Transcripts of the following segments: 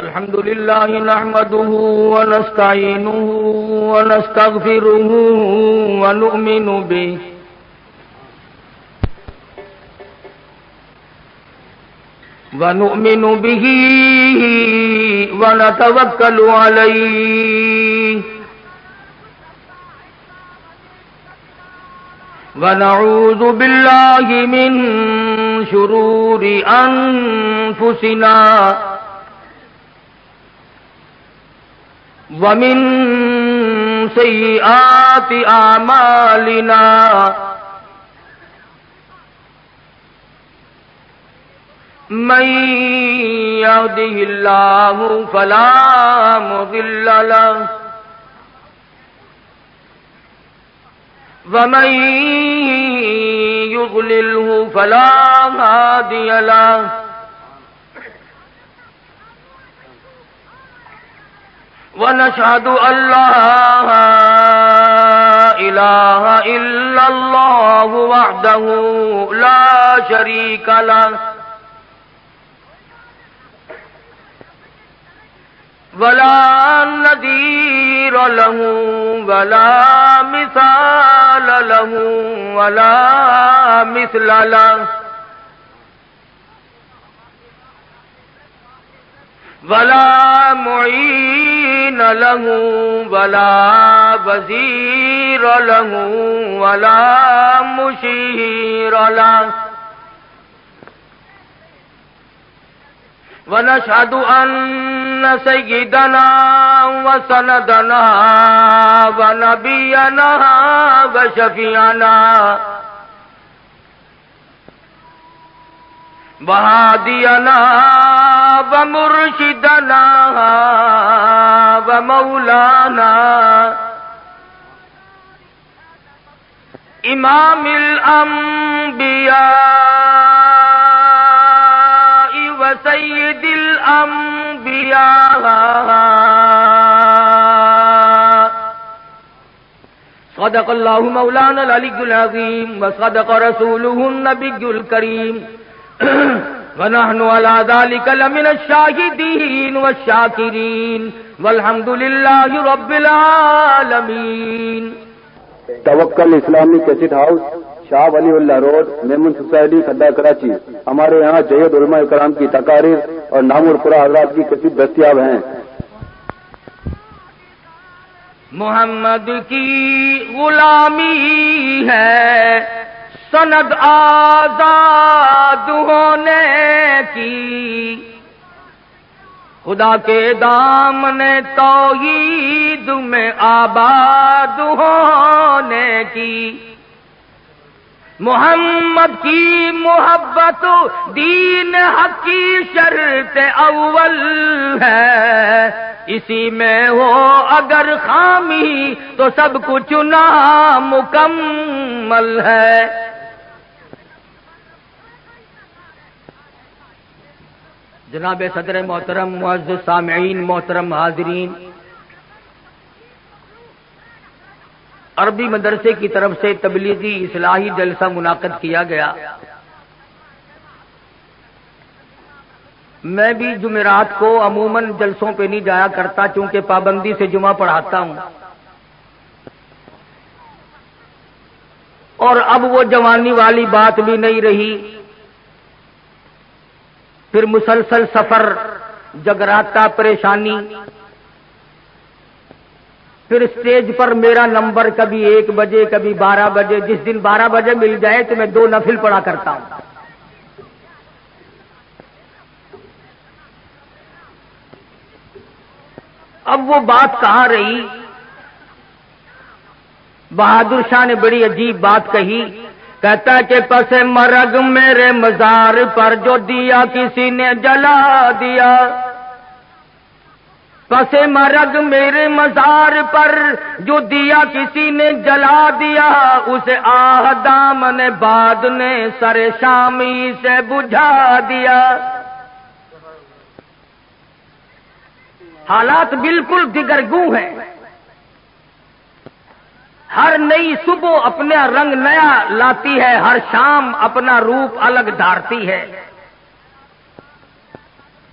الحمد لله نحمده ونستعينه ونستغفره ونؤمن به ونتوكل عليه ونعوذ بالله من شرور أنفسنا ومن سيئات أعمالنا من يهده الله فلا مضل له ومن يضلله فلا هادي له ونشهد أن لا إله إلا الله وحده لا شريك له ولا نذير له ولا مثال له ولا مثل له ولا معين له ولا وزير له ولا مشير له ونشهد أن سيدنا وسندنا ونبينا وشفيعنا وهادينا ومرشدنا ومولانا إمام الأنبياء وسيد الأنبياء صدق الله مولانا العلي العظيم وصدق رسوله النبي الكريم ونحن على ذلك لمن الشاهدين والشاكرين والحمد لله رب العالمين. توکل اسلامی کیسٹ ہاؤس، شاہ ولی اللہ روڈ، میمن سوسائٹی، کھڈا، کراچی. ہمارے یہاں جید علماء کرام کی تقاریر اور نامور پورا حضرات کی کیسٹ دستیاب ہیں. محمد کی غلامی ہے سند آزاد ہونے کی، خدا کے دامن توحید میں آباد ہونے کی. محمد کی محبت دین حق کی شرط اول ہے، اسی میں ہو اگر خامی تو سب کچھ نامکمل ہے. جناب صدر محترم، معزز سامعین، محترم حاضرین، عربی مدرسے کی طرف سے تبلیغی اصلاحی جلسہ منعقد کیا گیا. میں بھی جمعرات کو عموماً جلسوں پہ نہیں جایا کرتا چونکہ پابندی سے جمعہ پڑھاتا ہوں، اور اب وہ جوانی والی بات بھی نہیں رہی. پھر مسلسل سفر، جگراتا، پریشانی، پھر اسٹیج پر میرا نمبر کبھی 1 بجے کبھی 12 بجے. جس دن 12 بجے مل جائے تو میں 2 نفل پڑھا کرتا ہوں. اب وہ بات کہاں رہی؟ بہادر شاہ نے بڑی عجیب بات کہی. کہتا کہ پس مرگ میرے مزار پر جو دیا کسی نے جلا دیا، پس مرگ میرے مزار پر جو دیا کسی نے جلا دیا، اسے آہ دامن باد نے سر شامی سے بجھا دیا. حالات بالکل دگرگوں ہیں. ہر نئی صبح اپنا رنگ نیا لاتی ہے، ہر شام اپنا روپ الگ دھارتی ہے.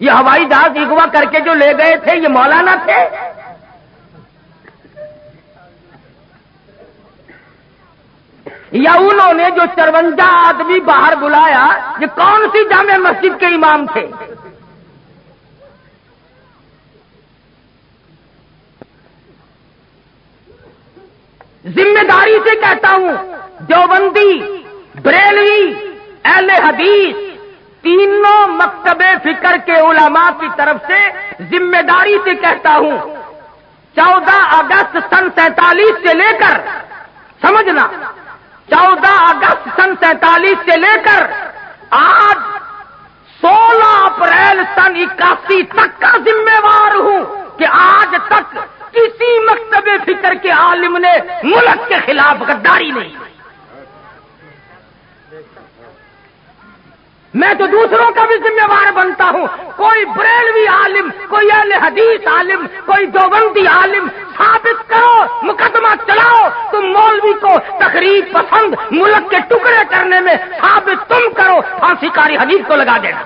یہ ہوائی جہاز اغوا کر کے جو لے گئے تھے یہ مولانا تھے؟ یا انہوں نے جو 54 آدمی باہر بلایا یہ کون سی جامع مسجد کے امام تھے؟ ذمہ داری سے کہتا ہوں، دیوبندی، بریلوی، اہل حدیث، تینوں مکتب فکر کے علماء کی طرف سے ذمہ داری سے کہتا ہوں، 14 اگست سن 47 سے لے کر، سمجھنا، 14 اگست سن 47 سے لے کر آج 16 اپریل سن 81 تک کا ذمہ وار ہوں کہ آج تک کسی مکتب فکر کے عالم نے ملک کے خلاف غداری نہیں کی۔ میں تو دوسروں کا بھی ذمہ وار بنتا ہوں۔ کوئی بریلوی عالم، کوئی اہل حدیث عالم، کوئی دیوبندی عالم ثابت کرو، مقدمہ چلاؤ۔ تم مولوی کو تقریب پسند ملک کے ٹکڑے کرنے میں ثابت تم کرو، پھانسی کاری حدیث کو لگا دینا۔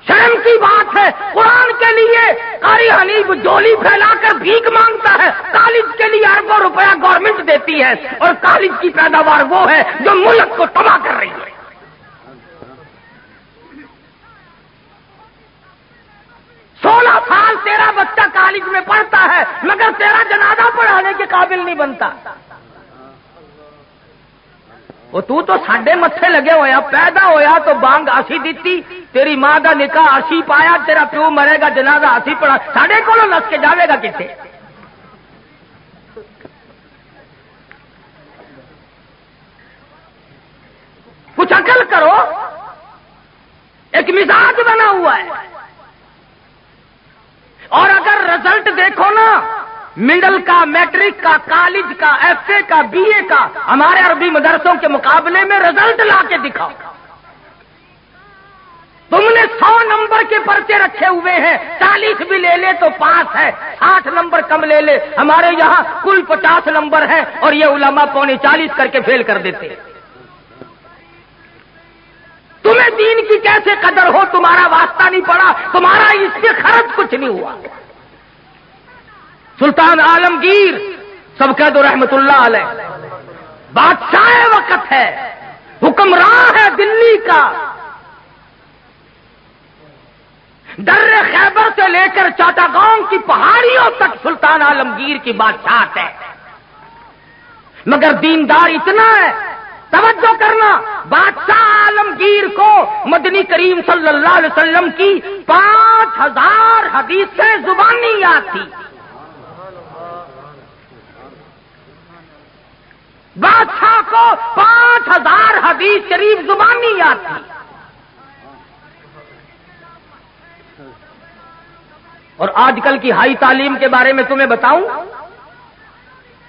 شرم کی بات ہے، قرآن کے لیے قاری حنیف جولی پھیلا کر بھیک مانگتا ہے، کالج کے لیے اربوں روپیہ گورنمنٹ دیتی ہے، اور کالج کی پیداوار وہ ہے جو ملک کو تباہ کر رہی ہے۔ 16 سال تیرا بچہ کالج میں پڑھتا ہے مگر تیرا جنازہ پڑھانے کے قابل نہیں بنتا۔ وہ تو ساڈے متھے لگے ہویا، پیدا ہویا تو بانگ آسی دیتی، تیری ماں دا نکاح آسی پایا، تیرا پیو مرے گا جنازہ آسی پڑھا، ساڈے کولوں نس کے جاوے گا کتے؟ کچھ عقل کرو، ایک مزاج بنا ہوا ہے۔ اور اگر رزلٹ دیکھو نا، مڈل کا، میٹرک کا، کالج کا، ایف اے کا، بی اے کا، ہمارے عربی مدرسوں کے مقابلے میں رزلٹ لا کے دکھاؤ۔ تم نے 100 نمبر کے پرچے رکھے ہوئے ہیں، 40 بھی لے لے تو پاس ہے، 60 نمبر کم لے لے، ہمارے یہاں کل 50 نمبر ہیں اور یہ علماء 40 کر کے فیل کر دیتے۔ تمہیں دین کی کیسے قدر ہو؟ تمہارا واسطہ نہیں پڑا، تمہارا اس سے خرچ کچھ نہیں ہوا۔ سلطان عالمگیر سب کہہ دو رحمت اللہ علیہ، بادشاہ وقت ہے، حکمراں ہے دلی کا، در خیبر سے لے کر چاٹاگاؤں کی پہاڑیوں تک سلطان عالمگیر کی بادشاہت ہے، مگر دیندار اتنا ہے، توجہ کرنا، بادشاہ عالمگیر کو مدنی کریم صلی اللہ علیہ وسلم کی 5000 حدیثیں زبانی یاد تھی۔ بادشاہ کو 5000 حدیث شریف زبانی یاد تھی، اور آج کل کی ہائی تعلیم کے بارے میں تمہیں بتاؤں،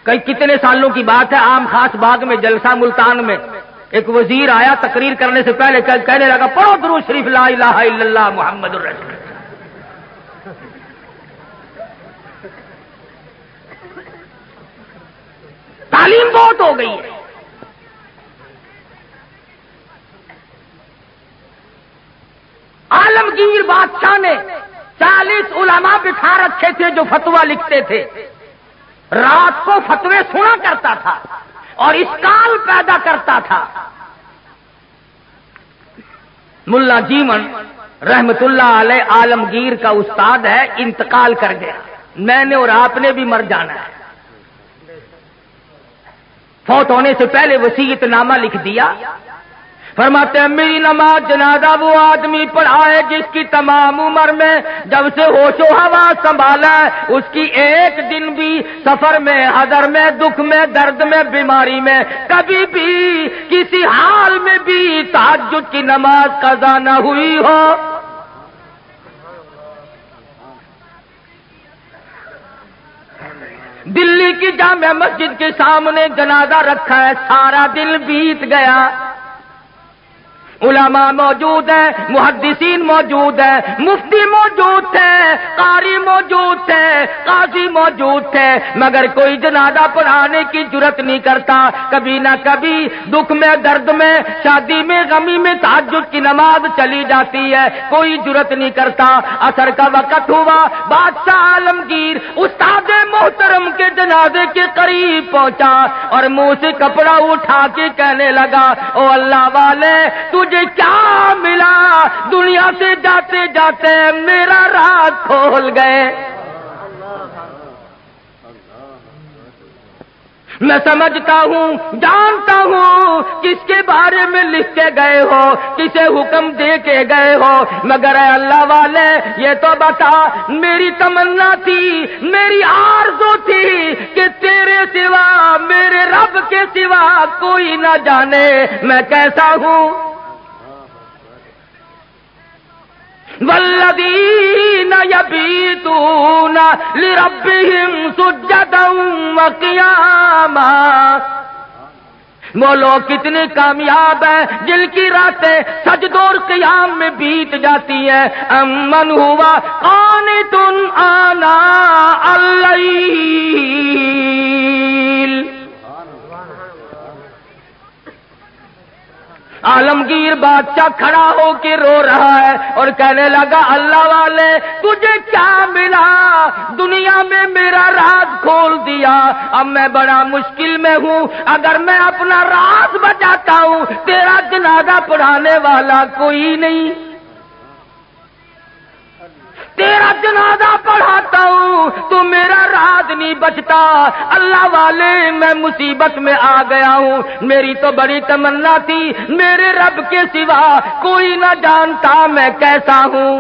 کتنے سالوں کی بات ہے، عام خاص باغ میں جلسہ ملتان میں ایک وزیر آیا، تقریر کرنے سے پہلے کہنے لگا پڑھو درود شریف لا الہ الا اللہ محمد الرسول۔ تعلیم بہت ہو گئی ہے۔ عالمگیر بادشاہ نے 40 علماء بٹھا رکھے تھے جو فتویٰ لکھتے تھے، رات کو فتوے سنا کرتا تھا اور اشکال پیدا کرتا تھا۔ ملا جیمن رحمت اللہ علیہ عالمگیر کا استاد ہے، انتقال کر گیا، میں نے اور آپ نے بھی مر جانا ہے۔ فوت ہونے سے پہلے وصیت نامہ لکھ دیا، فرماتے ہیں میری نماز جنازہ وہ آدمی پڑھا ہے جس کی تمام عمر میں جب سے ہوش و حواس سنبھالا ہے اس کی ایک دن بھی سفر میں، حضر میں، دکھ میں، درد میں، بیماری میں کبھی بھی کسی حال میں بھی تہجد کی نماز قضا نہ ہوئی ہو۔ دلی کی جامع مسجد کے سامنے جنازہ رکھا ہے، سارا دن بیت گیا، علماء موجود ہیں، محدثین موجود ہیں، مفتی موجود تھے، قاری موجود تھے، قاضی موجود تھے، مگر کوئی جنازہ پڑھانے کی جرت نہیں کرتا۔ کبھی نہ کبھی دکھ میں، درد میں، شادی میں، غمی میں تہجد کی نماز چلی جاتی ہے، کوئی جرت نہیں کرتا۔ عصر کا وقت ہوا، بادشاہ عالمگیر استاد محترم کے جنازے کے قریب پہنچا اور منہ سے کپڑا اٹھا کے کہنے لگا، او اللہ والے تجھے کیا ملا؟ دنیا سے جاتے جاتے میرا راز کھول گئے۔ میں سمجھتا ہوں، جانتا ہوں کس کے بارے میں لکھ کے گئے ہو، کسے حکم دے کے گئے ہو، مگر اے اللہ والے یہ تو بتا، میری تمنا تھی، میری آرزو تھی کہ تیرے سوا، میرے رب کے سوا کوئی نہ جانے میں کیسا ہوں۔ والذین یبیتون لربہم سجدا وقیاما، وہ لوگ کتنے کامیاب ہیں جن کی راتیں سجدوں اور قیام میں بیت جاتی ہیں۔ امن ہوا قانت آناء اللیل، عالمگیر بادشاہ کھڑا ہو کے رو رہا ہے اور کہنے لگا، اللہ والے تجھے کیا ملا؟ دنیا میں میرا راز کھول دیا، اب میں بڑا مشکل میں ہوں، اگر میں اپنا راز بچاتا ہوں تیرا جنازہ پڑھانے والا کوئی نہیں، تیرا جنازہ پڑھاتا ہوں تو میرا راز نہیں بچتا۔ اللہ والے میں مصیبت میں آ گیا ہوں، میری تو بڑی تمنا تھی میرے رب کے سوا کوئی نہ جانتا میں کیسا ہوں۔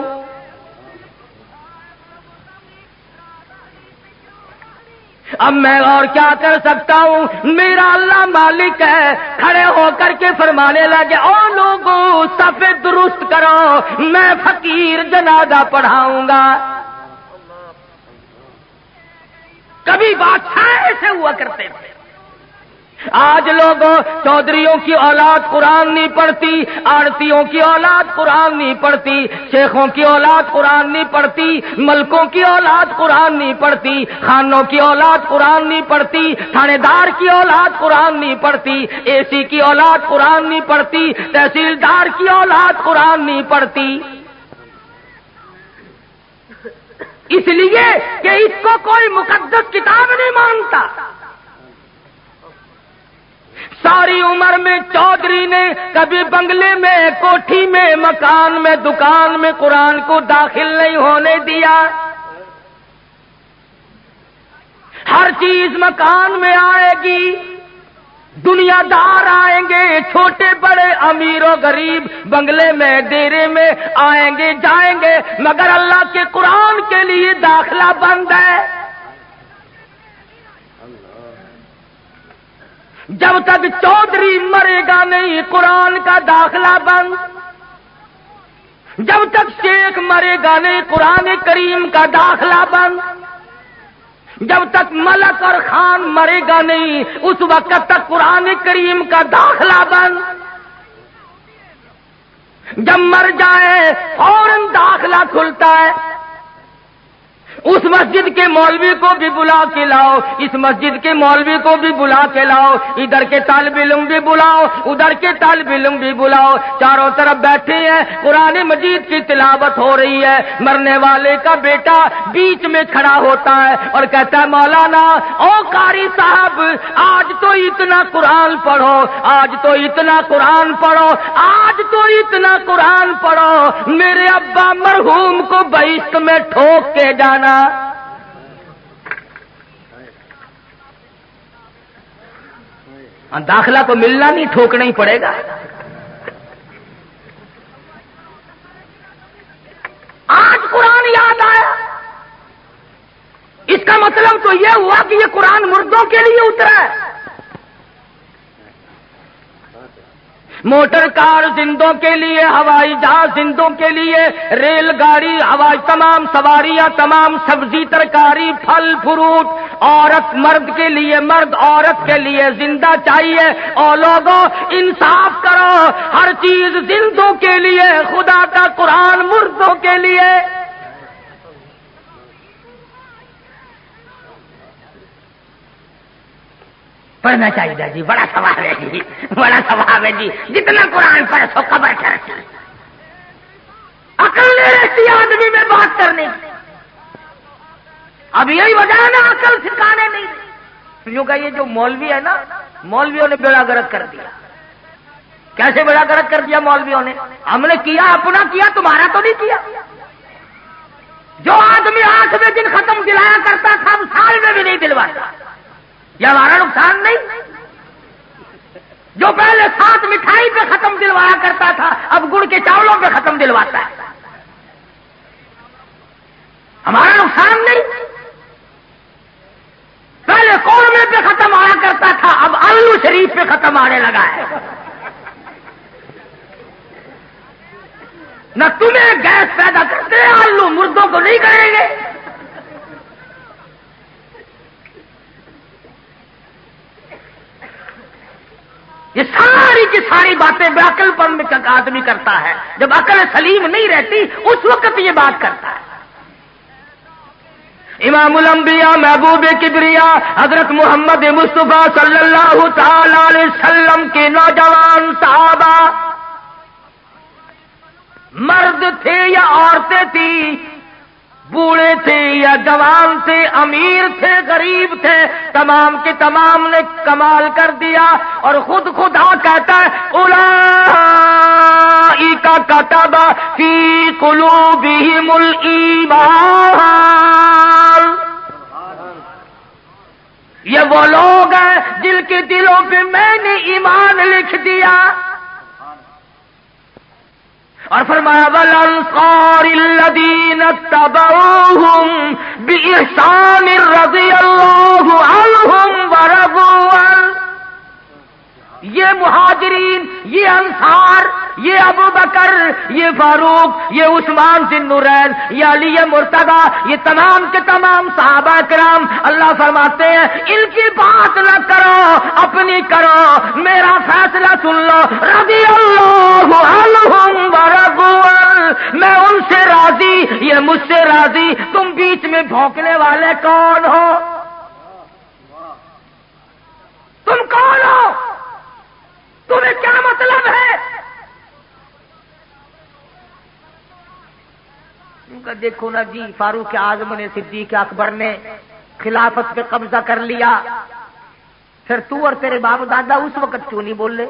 اب میں اور کیا کر سکتا ہوں، میرا اللہ مالک ہے۔ کھڑے ہو کر کے فرمانے لگے، او لوگوں صف درست کرو، میں فقیر جنازہ پڑھاؤں گا۔ کبھی بادشاہ ایسے ہوا کرتے تھے، آج لوگوں چودھریوں کی اولاد قرآن نہیں پڑھتی، آڑتیوں کی اولاد قرآن نہیں پڑھتی، شیخوں کی اولاد قرآن نہیں پڑھتی، ملکوں کی اولاد قرآن نہیں پڑھتی، خانوں کی اولاد قرآن نہیں پڑھتی، تھانے دار کی اولاد قرآن نہیں پڑھتی، اے سی کی اولاد قرآن نہیں پڑھتی، تحصیلدار کی اولاد قرآن نہیں پڑھتی، اس لیے کہ اس کو کوئی مقدس کتاب نہیں مانتا۔ ساری عمر میں چودھری نے کبھی بنگلے میں، کوٹھی میں، مکان میں، دکان میں قرآن کو داخل نہیں ہونے دیا۔ ہر چیز مکان میں آئے گی، دنیا دار آئیں گے، چھوٹے بڑے، امیر و غریب، بنگلے میں، ڈیرے میں آئیں گے جائیں گے، مگر اللہ کے قرآن کے لیے داخلہ بند ہے۔ جب تک چودھری مرے گا نہیں قرآن کا داخلہ بند، جب تک شیخ مرے گا نہیں قرآن کریم کا داخلہ بند، جب تک ملک اور خان مرے گا نہیں اس وقت تک قرآن کریم کا داخلہ بند، جب مر جائے فوراً داخلہ کھلتا ہے۔ اس مسجد کے مولوی کو بھی بلا کے لاؤ، اس مسجد کے مولوی کو بھی بلا کے لاؤ، ادھر کے طالب علم بھی بلاؤ، ادھر کے طالب علم بھی بلاؤ، چاروں طرف بیٹھے ہیں، قرآن مجید کی تلاوت ہو رہی ہے، مرنے والے کا بیٹا بیچ میں کھڑا ہوتا ہے اور کہتا ہے، مولانا او قاری صاحب آج تو اتنا قرآن پڑھو، آج تو اتنا قرآن پڑھو، آج تو اتنا قرآن پڑھو، میرے ابا مرحوم کو بہشت میں ٹھوک کے جانا۔ داخلہ تو ملنا نہیں، ٹھوکنا ہی پڑے گا۔ آج قرآن یاد آیا، اس کا مطلب تو یہ ہوا کہ یہ قرآن مردوں کے لیے اترا ہے۔ موٹر کار زندوں کے لیے، ہوائی جہاز زندوں کے لیے، ریل گاڑی، ہوائی تمام سواریاں، تمام سبزی ترکاری، پھل فروٹ، عورت مرد کے لیے، مرد عورت کے لیے زندہ چاہیے۔ اور لوگوں انصاف کرو، ہر چیز زندوں کے لیے، خدا کا قرآن مردوں کے لیے۔ پڑھنا چاہیے جی، بڑا ثواب ہے جی، بڑا ثواب ہے جی، جتنا قرآن پڑھے سو قبر چڑھتا ہے۔ عقل نہیں رہتی آدمی میں بات کرنے کی، اب یہی وجہ ہے نا عقل ٹھکانے نہیں۔ یوں کہ یہ جو مولوی ہے نا، مولویوں نے بیڑا گرک کر دیا۔ کیسے بیڑا گرک کر دیا مولویوں نے؟ ہم نے کیا اپنا کیا، تمہارا تو نہیں کیا۔ جو آدمی 8 میں دن ختم دلایا کرتا تھا اب سال میں بھی نہیں دلواتا، یہ ہمارا نقصان نہیں؟ جو پہلے 7 مٹھائی پہ ختم دلوایا کرتا تھا اب گڑ کے چاولوں پہ ختم دلواتا ہے، ہمارا نقصان نہیں؟ پہلے قورمے پہ ختم آیا کرتا تھا اب آلو شریف پہ ختم آنے لگا ہے۔ نہ تمہیں گیس پیدا کرتے آلو، مردوں کو نہیں کریں گے۔ یہ ساری کی ساری باتیں بے عقل پن میں آدمی کرتا ہے، جب عقل سلیم نہیں رہتی اس وقت یہ بات کرتا ہے۔ امام الانبیاء محبوب کبریا حضرت محمد مصطفیٰ صلی اللہ تعالی علیہ وسلم کے نوجوان صحابہ، مرد تھے یا عورتیں تھیں، بوڑھے تھے یا جوان تھے، امیر تھے غریب تھے، تمام کے تمام نے کمال کر دیا۔ اور خود خدا کہتا ہے اولئک کتب فی قلوبہم الایمان، یہ وہ لوگ ہیں جن کے دلوں پہ میں نے ایمان لکھ دیا۔ اور فرمایا والانصار الذین اتبعوہم بإحسان رضی اللہ عنہم ورضوا عنہ، یہ مہاجرین، یہ انصار، یہ ابو بکر، یہ فاروق، یہ عثمان ذی النورین، یہ علی مرتضی، یہ تمام کے تمام صحابہ کرام، اللہ فرماتے ہیں ان کی بات نہ کرو، اپنی کرو، میرا فیصلہ سن لو، رضی اللہ عنہم ورضوا عنہ، میں ان سے راضی، یہ مجھ سے راضی، تم بیچ میں بھونکنے والے کون ہو؟ تم کون ہو؟ تمہیں کیا مطلب ہے؟ ان کا دیکھو نا جی، فاروق اعظم نے، صدیق اکبر نے خلافت پہ قبضہ کر لیا، پھر تو اور تیرے باپ دادا اس وقت کیوں نہیں بولے؟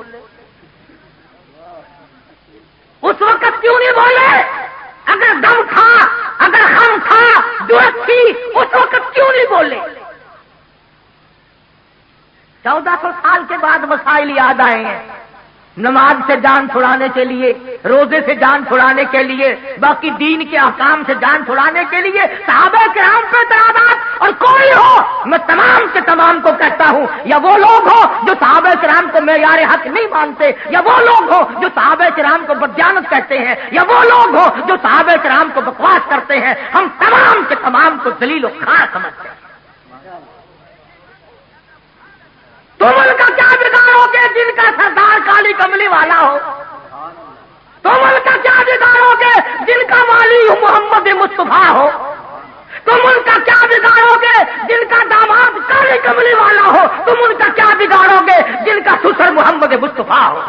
اس وقت کیوں نہیں بولے؟ اگر دم تھا، اگر ہم تھا، جرأت تھی، اس وقت کیوں نہیں بولے؟ 1400 سال کے بعد مسائل یاد آئے ہیں، نماز سے جان چھڑانے کے لیے، روزے سے جان چھڑانے کے لیے، باقی دین کے احکام سے جان چھڑانے کے لیے صحابہ کرام پہ اعتراضات۔ اور کوئی ہو، میں تمام کے تمام کو کہتا ہوں، یا وہ لوگ ہو جو صحابہ کرام کو معیار حق نہیں مانتے، یا وہ لوگ ہو جو صحابہ کرام کو بددیانت کہتے ہیں، یا وہ لوگ ہو جو صحابہ کرام کو بکواس کرتے ہیں، ہم تمام کے تمام کو ذلیل و خوار سمجھتے ہیں۔ تم ان کا کیا بگاڑو گے جن کا سردار کالی کملی والا ہو؟ تم ان کا کیا بگاڑو گے جن کا والی محمد مصطفیٰ ہو؟ تم ان کا کیا بگاڑو گے جن کا داماد کالی کملی والا ہو؟ تم ان کا کیا بگاڑو گے جن کا سسر محمد مصطفیٰ ہو؟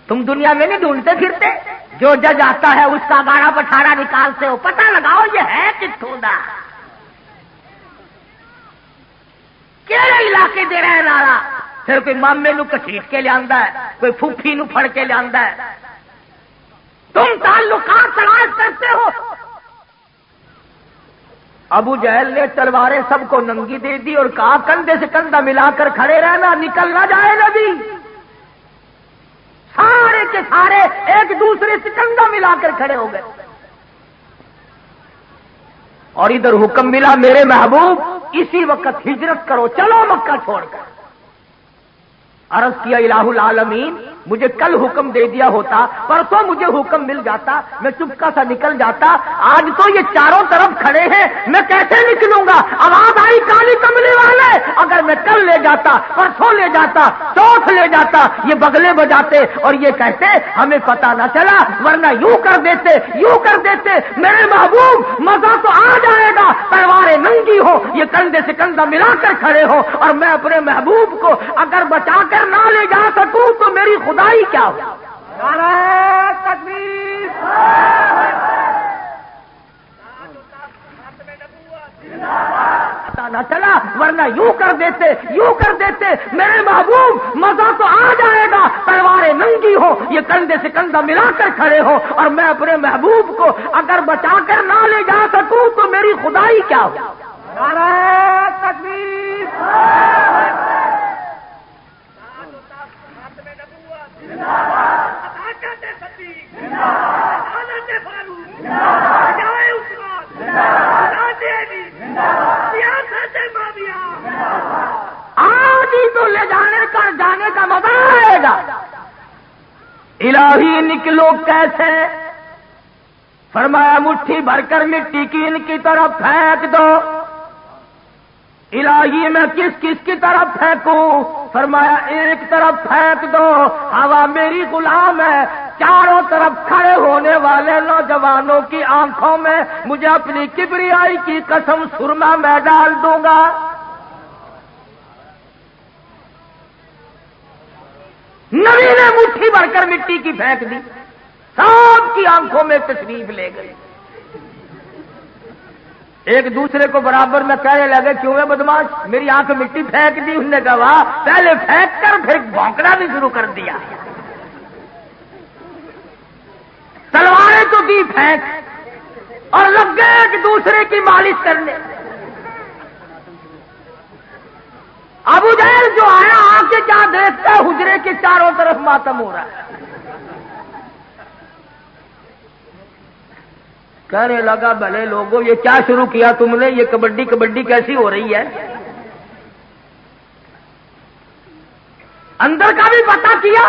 تم دنیا میں نہیں ڈھونڈتے پھرتے؟ جو جج آتا ہے اس کا گاڑا پٹھارا نکالتے ہو، پتہ لگاؤ یہ ہے کتوں دا، کہڑے علاقے دے رہے نارا، پھر کوئی مامے نو کسیٹ کے لے آندا ہے، کوئی پھوپھی نو پھڑ کے لے آندا ہے۔ تم تعلقات تلاش کرتے ہو۔ ابو جہل نے تلواریں سب کو ننگی دے دی اور کہا کندھے سے کندھا ملا کر کھڑے رہنا، نکل نہ جائے نبی۔ سارے کے سارے ایک دوسرے سے کندھا ملا کر کھڑے ہو گئے، اور ادھر حکم ملا میرے محبوب اسی وقت ہجرت کرو، چلو مکہ چھوڑ کر۔ عرض کیا الہ العالمین مجھے کل حکم دے دیا ہوتا، پرسوں مجھے حکم مل جاتا، میں چپکا سا نکل جاتا، آج تو یہ چاروں طرف کھڑے ہیں، میں کیسے نکلوں گا؟ آواز آئی کالی کملی والے، اگر میں کل لے جاتا، پرسوں لے جاتا، چوتھ لے جاتا، یہ بغلے بجاتے اور یہ کہتے ہمیں پتہ نہ چلا، ورنہ یوں کر دیتے، یوں کر دیتے، میرے محبوب مزہ تو آ جائے گا، تلواریں ننگی ہو، یہ کندھے سے کندھا ملا کر کھڑے ہو، اور میں اپنے محبوب کو اگر بچا کر نہ لے جا سکوں تو میری خدائی کیا ہو؟ نعرہ تکبیر! پتہ نہ چلا، ورنہ یوں کر دیتے، یوں کر دیتے، میرے محبوب مزہ تو آ جائے گا، تلواریں ننگی ہو، یہ کندھے سے کندھا ملا کر کھڑے ہو، اور میں اپنے محبوب کو اگر بچا کر نہ لے جا سکوں تو میری خدائی کیا ہو؟ نعرہ تکبیر! آج ہی تو لے جانے کا مزہ آئے گا۔ الہی نکلو کیسے؟ فرمایا مٹھی بھر کر مٹی کی ان کی طرف پھینک دو۔ الہی میں کس کس کی طرف پھینکوں؟ فرمایا ایک طرف پھینک دو، ہوا میری غلام ہے، چاروں طرف کھڑے ہونے والے نوجوانوں کی آنکھوں میں مجھے اپنی کبریائی کی قسم سرما میں ڈال دوں گا۔ نبی نے مٹھی بھر کر مٹی کی پھینک دی، سب کی آنکھوں میں تشریف لے گئی۔ ایک دوسرے کو برابر میں کہنے لگے کیوں ہے بدماش، میری آنکھ مٹی پھینک دی؟ انہوں نے کہا واہ، پہلے پھینک کر پھر بھونکنا بھی شروع کر دیا، تلواریں تو دی پھینک اور لگ گئے ایک دوسرے کی مالش کرنے۔ ابو جہل جو آیا آ کے کیا دیکھتا ہے، حجرے کے چاروں طرف ماتم ہو رہا ہے۔ کہنے لگا بھلے لوگوں یہ کیا شروع کیا تم نے، یہ کبڈی کبڈی کیسی ہو رہی ہے؟ اندر کا بھی پتہ کیا،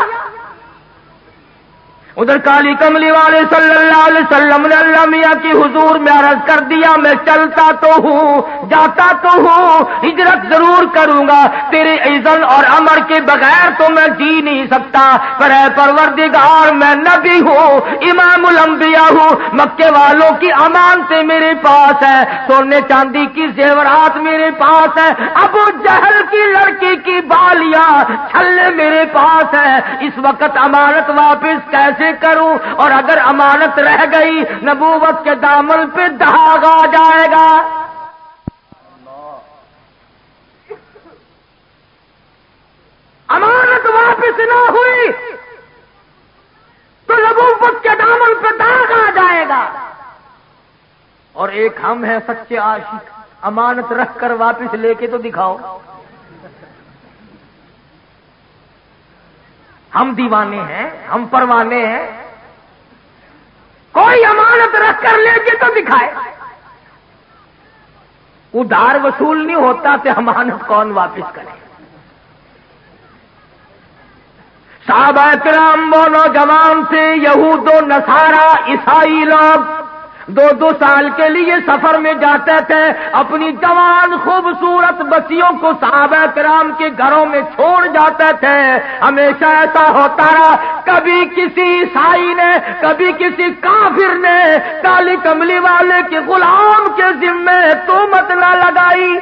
ادھر کالی کملی والے صلی اللہ علیہ وسلم نے اللہ میاں کی حضور میں عرض کر دیا میں چلتا تو ہوں، جاتا تو ہوں، ہجرت ضرور کروں گا، تیرے اذن اور امر کے بغیر تو میں جی نہیں سکتا، پر اے پروردگار میں نبی ہوں، امام الانبیاء ہوں، مکے والوں کی امانتیں میرے پاس ہے، سونے چاندی کی زیورات میرے پاس ہے، ابو جہل کی لڑکی کی بالیاں چھلے میرے پاس ہے، اس وقت امانت واپس کیسے کروں؟ اور اگر امانت رہ گئی نبوت کے دامن پہ داغ آ جائے گا۔ امانت واپس نہ ہوئی تو نبوت کے دامن پہ داغ آ جائے گا۔ اور ایک ہم ہیں سچے عاشق، امانت رکھ کر واپس لے کے تو دکھاؤ۔ ہم دیوانے ہیں، ہم پروانے ہیں، کوئی امانت رکھ کر لے کے تو دکھائے۔ ادھار وصول نہیں ہوتا تو امانت کون واپس کرے؟ صحابہ کرام وہ نوجوان تھے، یہود و نصارا عیسائی لوگ 2-2 سال کے لیے سفر میں جاتے تھے، اپنی جوان خوبصورت بچیوں کو صحابہ کرام کے گھروں میں چھوڑ جاتے تھے۔ ہمیشہ ایسا ہوتا رہا، کبھی کسی عیسائی نے، کبھی کسی کافر نے کالی کملی والے کے غلام کے ذمے تہمت نہ لگائی۔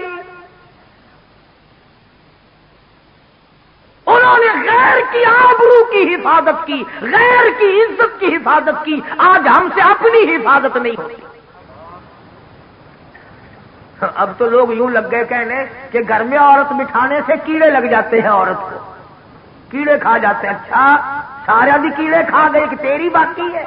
انہوں نے غیر کی آبرو کی حفاظت کی، غیر کی عزت کی حفاظت کی۔ آج ہم سے اپنی حفاظت نہیں ہوتی۔ اب تو لوگ یوں لگ گئے کہنے کہ گھر میں عورت بٹھانے سے کیڑے لگ جاتے ہیں، عورت کو کیڑے کھا جاتے ہیں۔ اچھا سارا بھی کیڑے کھا گئے کہ تیری باقی ہے؟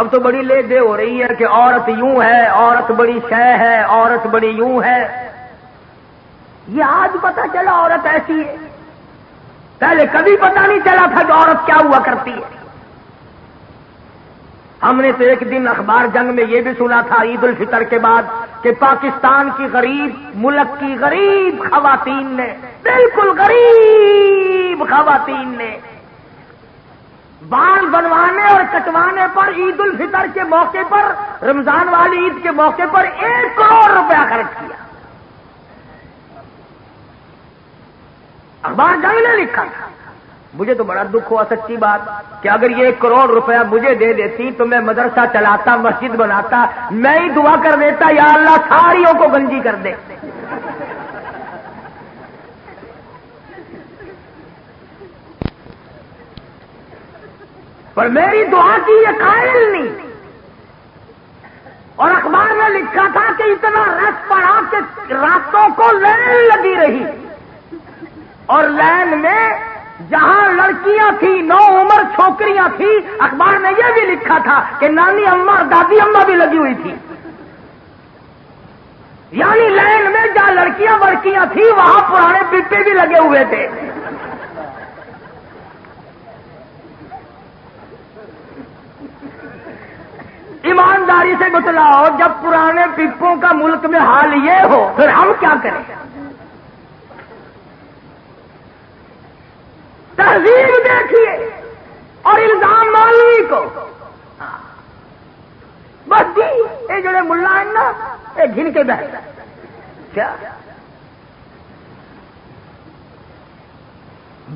اب تو بڑی لے دے ہو رہی ہے کہ عورت یوں ہے، عورت بڑی شے ہے، عورت بڑی یوں ہے۔ یہ آج پتہ چلا عورت ایسی ہے، پہلے کبھی پتہ نہیں چلا تھا کہ عورت کیا ہوا کرتی ہے۔ ہم نے تو ایک دن اخبار جنگ میں یہ بھی سنا تھا عید الفطر کے بعد کہ پاکستان کی غریب ملک کی غریب خواتین نے، بالکل غریب خواتین نے بال بنوانے اور کٹوانے پر عید الفطر کے موقع پر، رمضان والی عید کے موقع پر 1 کروڑ روپیہ خرچ کیا۔ اخبار جنگ نے لکھا تھا۔ مجھے تو بڑا دکھ ہوا سچی بات کہ اگر یہ 1 کروڑ روپیہ مجھے دے دیتی تو میں مدرسہ چلاتا، مسجد بناتا، میں ہی دعا کر دیتا یا اللہ ساریوں کو گنجی کر دے۔ پر میری دعا کی یہ قائل نہیں، اور اخبار میں لکھا تھا کہ اتنا رش پڑا کہ راتوں کو لائن لگی رہی، اور لائن میں جہاں لڑکیاں تھیں، نو عمر چھوکریاں تھیں، اخبار میں یہ بھی لکھا تھا کہ نانی اماں اور دادی اماں بھی لگی ہوئی تھی۔ یعنی لائن میں جہاں لڑکیاں وڑکیاں تھیں وہاں پرانے پپے بھی لگے ہوئے تھے۔ ایمانداری سے بتلاؤ، جب پرانے پپوں کا ملک میں حال یہ ہو پھر ہم کیا کریں؟ تہذیب دیکھیے اور الزام مولوی کو، بس جی یہ جڑے ملا ہیں نا یہ گھن کے بیٹھ کیا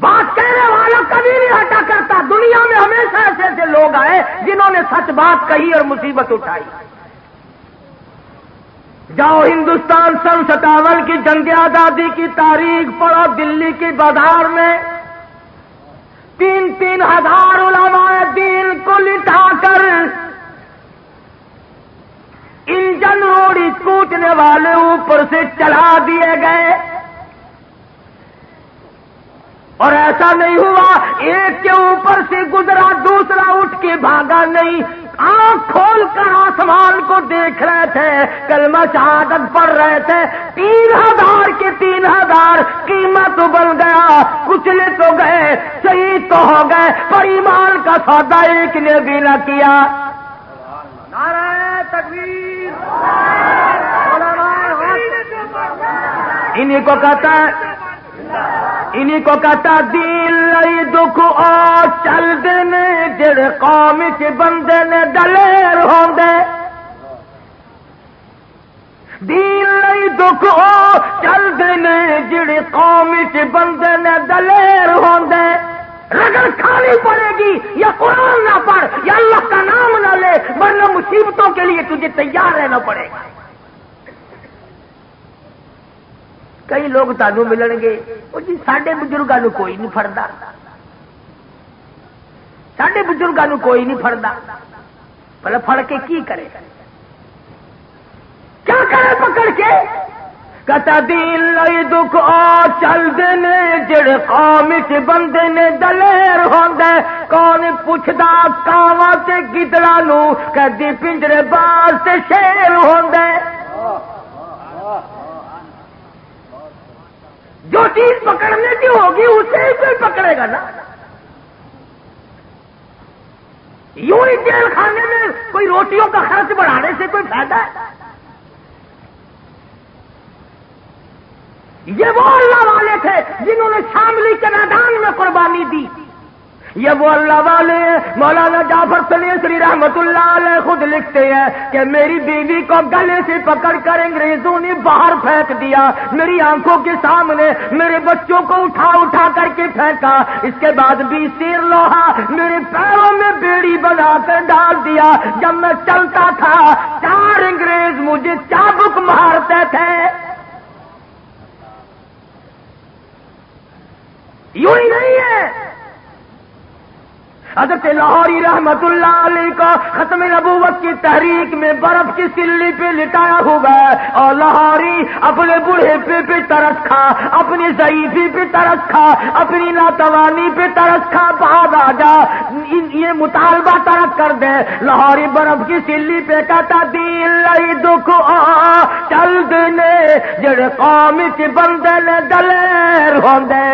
بات کہنے والا کبھی نہیں ہٹا کرتا۔ دنیا میں ہمیشہ ایسے ایسے لوگ آئے جنہوں نے سچ بات کہی اور مصیبت اٹھائی۔ جاؤ ہندوستان سن 57 کی جنگ آزادی کی تاریخ پڑھو، دلی کی بازار میں 3-3 ہزار علماء دین کو لٹا کر انجن روڑی کوٹنے والے اوپر سے چلا دیے گئے، اور ایسا نہیں ہوا ایک کے اوپر سے گزرا دوسرا اٹھ کے بھاگا نہیں، آنکھ کھول کر آسمان کو دیکھ رہے تھے، کلمہ شہادت پڑھ رہے تھے۔ 3000 کے 3000 قیمت بن گیا، کچلے تو گئے، شہید تو ہو گئے، پر ایمان کا سودا ایک نے بھی نہ کیا۔ نعرہ تکبیر! انہیں کو کہتا دین لئی دکھ او چل دینے، جڑے قوم کے بندے نے دلیر ہوندے۔ دین لئی دکھ او چل دینے، جڑے قوم کے بندے نے دلیر ہوندے۔ رگڑ کھانی پڑے گی، یا قرآن نہ پڑھ یا اللہ کا نام نہ لے، ورنہ مصیبتوں کے لیے تجھے تیار رہنا پڑے گا۔ کئی لوگ تانوں ملن گے وہ جی ساڈے بزرگاں نوں کوئی نہیں پھڑدا، ساڈے بزرگاں نوں کوئی نہیں پھڑدا۔ بھلا پھڑ کے کی کرے، کیا کرے پکڑ کے؟ کہتا دین لئی دکھ او چل دینے، جڑے قوم چ بندے نے دلیر ہوندے۔ کون پوچھدا کاواں تے گدڑاں نوں، کدی پنجرے باز تے شیر ہوندے۔ جو چیز پکڑنے کی ہوگی اسے ہی کوئی پکڑے گا نا۔ یوں ہی جیل خانے میں کوئی روٹیوں کا خرچ بڑھانے سے کوئی فائدہ ہے؟ یہ وہ اللہ والے تھے جنہوں نے شاملی کے میدان میں قربانی دی، یہ وہ اللہ والے ہیں۔ مولانا جعفر سلیسری رحمت اللہ علیہ خود لکھتے ہیں کہ میری بیوی کو گلے سے پکڑ کر انگریزوں نے باہر پھینک دیا، میری آنکھوں کے سامنے میرے بچوں کو اٹھا اٹھا کر کے پھینکا، اس کے بعد بھی سیر لوہا میرے پیروں میں بیڑی بنا کر ڈال دیا۔ جب میں چلتا تھا 4 انگریز مجھے چابک مارتے تھے۔ یوں ہی نہیں ہے، حضرت لاہوری رحمت اللہ علیہ کو ختم نبوت کی تحریک میں برف کی سلی پہ لٹایا ہوا ہے، اور لاہوری اپنے بڑھے پہ ترس کھا، اپنی ضعیفی پہ ترس کھا، اپنی ناتوانی پہ ترس کھا، بعد آ جا یہ مطالبہ ترک کر دے۔ لاہوری برف کی سلی پہ کہتا دین لئی دکھ آ چل دینے، جڑے قوم چ بندے نے دلیر ہوندے۔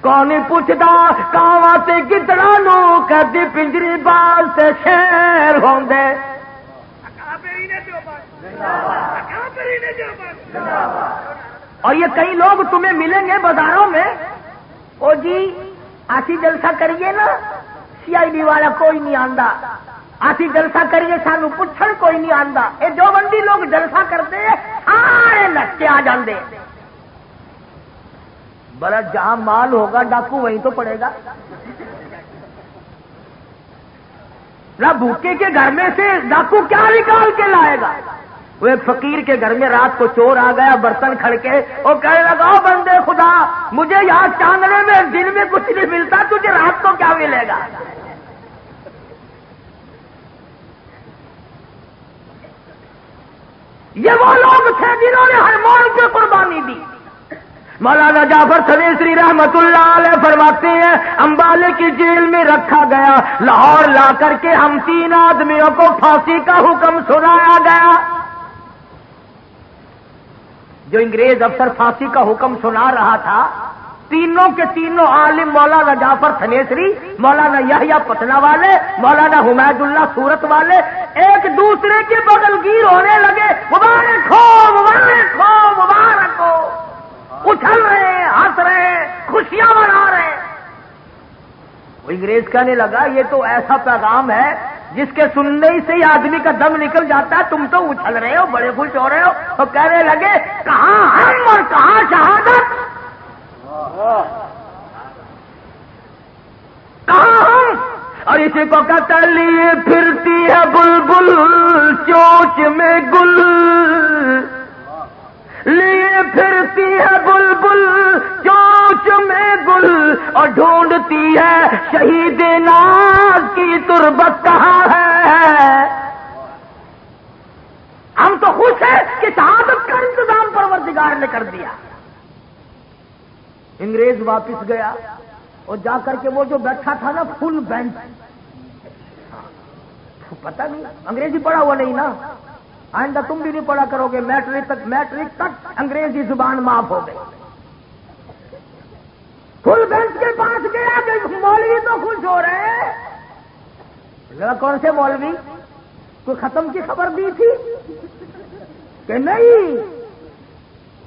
کون پوچھدا کاواں تے گدڑاں نوں کدی پنجری باز تے شیر ہوندے. اور یہ کئی لوگ تمہیں ملیں گے بازاروں میں، او جی آسی جلسہ کریے نا سی آئی ڈی والا کوئی نہیں آندا، آسی جلسہ کریے سانو پوچھن کوئی نہیں آندا. یہ جو بندی لوگ جلسہ کرتے سارے نس کے آ جاندے. بڑا جہاں مال ہوگا ڈاکو وہیں تو پڑے گا. نہ بھوکے کے گھر میں سے ڈاکو کیا نکال کے لائے گا. وہ ایک فقیر کے گھر میں رات کو چور آ گیا برتن کھڑکے اور کہنے لگا او بندے خدا مجھے یہاں چاندنے میں دن میں کچھ نہیں ملتا، تجھے رات کو کیا ملے گا. یہ وہ لوگ تھے جنہوں نے ہر موڑ پہ قربانی دی. مولانا جعفر سنیسری رحمت اللہ علیہ فرماتے ہیں امبالے کی جیل میں رکھا گیا، لاہور لا کر کے ہم 3 آدمیوں کو پھانسی کا حکم سنایا گیا. جو انگریز افسر پھانسی کا حکم سنا رہا تھا تینوں کے تینوں عالم مولانا جعفر سنیسری، مولانا یحییٰ پٹنہ والے، مولانا حمید اللہ سورت والے ایک دوسرے کے بغل گیر ہونے لگے. مبارک ہو مبارک ہو مبارک ہو، اچھل رہے ہیں، ہنس رہے ہیں، خوشیاں منا رہے ہیں. وہ انگریز کہنے لگا یہ تو ایسا پیغام ہے جس کے سننے ہی سے ہی آدمی کا دم نکل جاتا ہے، تم تو اچھل رہے ہو، بڑے خوش ہو رہے ہو. اور کہنے لگے کہاں ہم اور کہاں شہادت، کہاں ہم. اور اسی کو کہتا لیے پھرتی ہے بلبل چوچ میں گل، لیے پھرتی ہے بلبل چوچ میں گل، اور ڈھونڈتی ہے شہید ناز کی تربت کہاں ہے. ہم تو خوش ہیں کہ شہادت کا انتظام پروردگار نے کر دیا. انگریز واپس گیا اور جا کر کے وہ جو بیٹھا تھا نا فل بینچ، پتہ نہیں انگریزی پڑھا ہوا نہیں نا، آئندہ تم بھی نہیں پڑھا کرو گے، میٹرک تک انگریزی زبان معاف ہو گئی. فل بینچ کے پاس گیا کہ مولوی تو خوش ہو رہے ہیں. کون سے مولوی؟ کوئی ختم کی خبر دی تھی کہ نہیں؟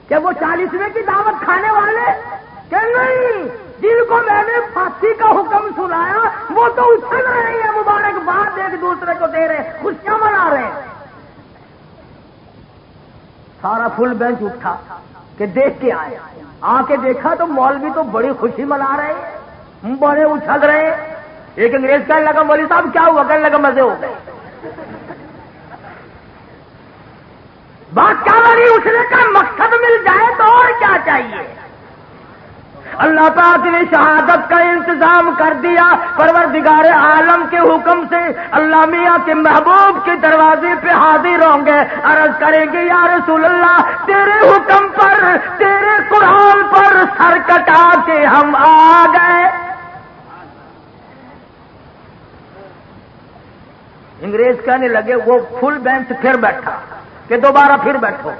کہ وہ 40ویں کی دعوت کھانے والے؟ کہ نہیں، جن کو میں نے پھانسی کا حکم سنایا وہ تو اچھل رہے ہیں، مبارکباد ایک دوسرے کو دے رہے ہیں، خوشیاں منا رہے ہیں. سارا فل بینچ اٹھا کہ دیکھ کے آئے. آ کے دیکھا تو مولوی تو بڑی خوشی منا رہے ہیں، بڑے اچھل رہے ہیں. ایک انگریز کہنے لگا مولوی صاحب کیا ہوا؟ کہنے لگا مزے ہو گئے. بات کیا بنی؟ اٹھنے کا مقصد مل جائے تو اور کیا چاہیے. اللہ پاک نے شہادت کا انتظام کر دیا. پروردگار عالم کے حکم سے اللہ میاں کے محبوب کے دروازے پہ حاضر ہوں گے، عرض کریں گے یا رسول اللہ تیرے حکم پر، تیرے قرآن پر سر کٹا کے ہم آ گئے. انگریز کہنے لگے، وہ فل بینچ پھر بیٹھا کہ دوبارہ پھر بیٹھو.